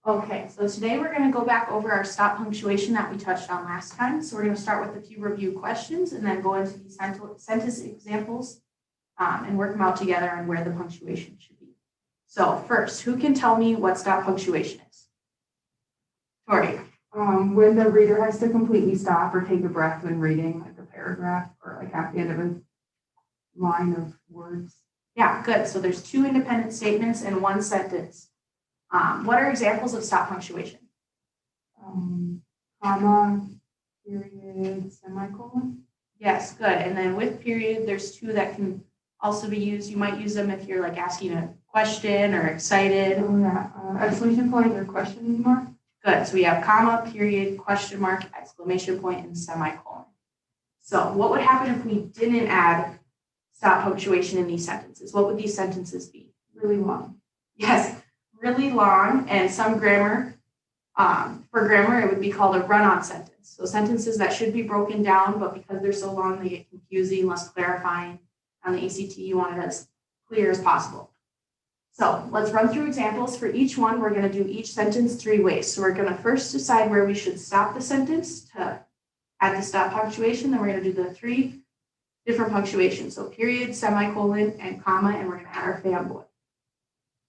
Okay, so today we're going to go back over our stop punctuation that we touched on last time. So we're going to start with a few review questions and then go into the sentence examples and work them out together on where the punctuation should be. So first, who can tell me what stop punctuation is? Tori. When the reader has to completely stop or take a breath when reading like a paragraph or like at the end of a line of words. Yeah, good. So there's two independent statements and one sentence. What are examples of stop punctuation? Comma, period, semicolon. Yes, good. And then with period, there's two that can also be used. You might use them if you're like asking a question or excited. Oh yeah, exclamation point or question mark. Good. So we have comma, period, question mark, exclamation point, and semicolon. So what would happen if we didn't add stop punctuation in these sentences? What would these sentences be? Really long. Yes, really long, and some grammar. For grammar, it would be called a run-on sentence. So sentences that should be broken down, but because they're so long, they get confusing, less clarifying. On the ACT, you want it as clear as possible. So let's run through examples. For each one, we're going to do each sentence 3 ways. So we're going to first decide where we should stop the sentence to add the stop punctuation. Then we're going to do the 3 different punctuations. So period, semicolon, and comma, and we're going to add our fanboy.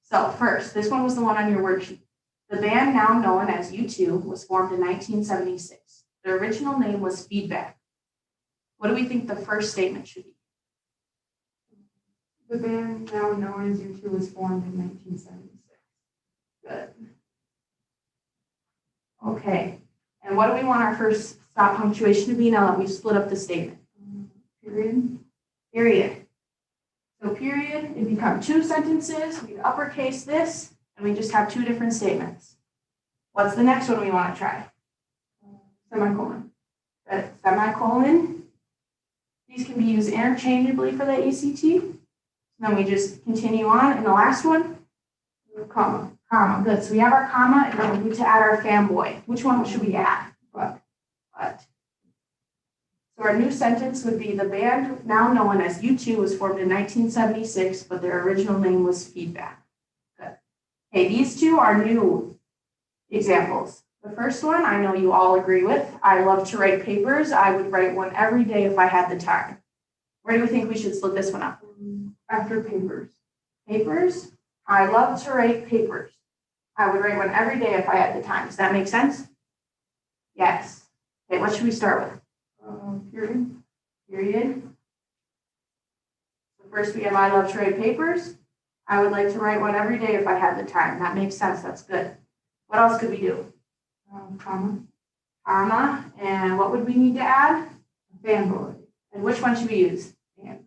So first, this one was the one on your worksheet. The band, now known as U2, was formed in 1976. The original name was Feedback. What do we think the first statement should be? The band, now known as U2, was formed in 1976. Good. Okay. And what do we want our first stop punctuation to be now that we've split up the statement? Period. Period. So period, it becomes 2 sentences. We uppercase this, and we just have 2 different statements. What's the next one we want to try? Semicolon. Good. Semicolon. These can be used interchangeably for the ACT. Then we just continue on. And the last one? Comma. Comma. Good. So we have our comma, and then we need to add our fanboy. Which one should we add? But. So our new sentence would be, the band, now known as U2, was formed in 1976, but their original name was Feedback. Good. Okay, these 2 are new examples. The first one, I know you all agree with. I love to write papers. I would write one every day if I had the time. Where do we think we should split this one up? After papers. Papers. I love to write papers. I would write one every day if I had the time. Does that make sense? Yes. Okay, what should we start with? Period. Period. So first we have I love to write papers. I would like to write one every day if I had the time. That makes sense. That's good. What else could we do? Comma. Comma. And what would we need to add? Fanboy. And which one should we use? And.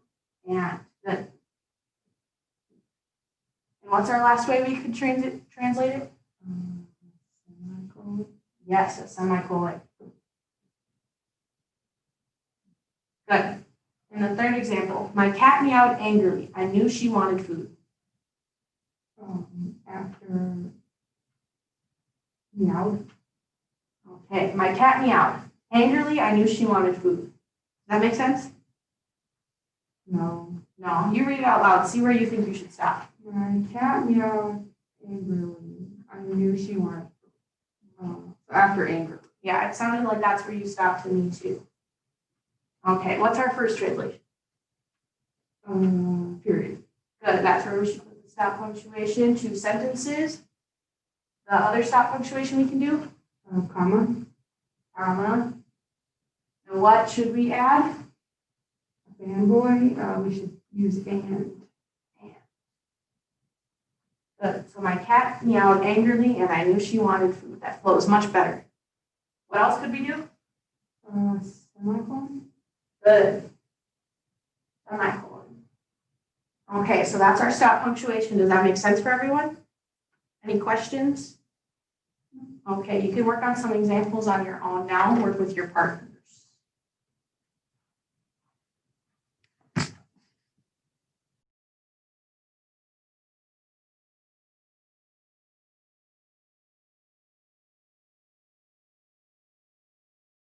Good. And what's our last way we could translate it? Semicolon. Yes, a semicolon. Good. And the third example, my cat meowed angrily. I knew she wanted food. After meowed. Okay, my cat meowed. Angrily, I knew she wanted food. Does that make sense? No. No, you read it out loud. See where you think you should stop. My cat meowed angrily. I knew she wanted food. After anger. Yeah, it sounded like that's where you stopped to me too. Okay, what's our first translation? Period. Good, that's where we should put the stop punctuation. 2 sentences. The other stop punctuation we can do? Comma. Comma. And what should we add? Fanboy. We should use and. Good. So my cat meowed angrily and I knew she wanted food. That flows much better. What else could we do? Semicolon. Good. Semicolon. Okay, so that's our stop punctuation. Does that make sense for everyone? Any questions? Okay, you can work on some examples on your own now. Work with your partner.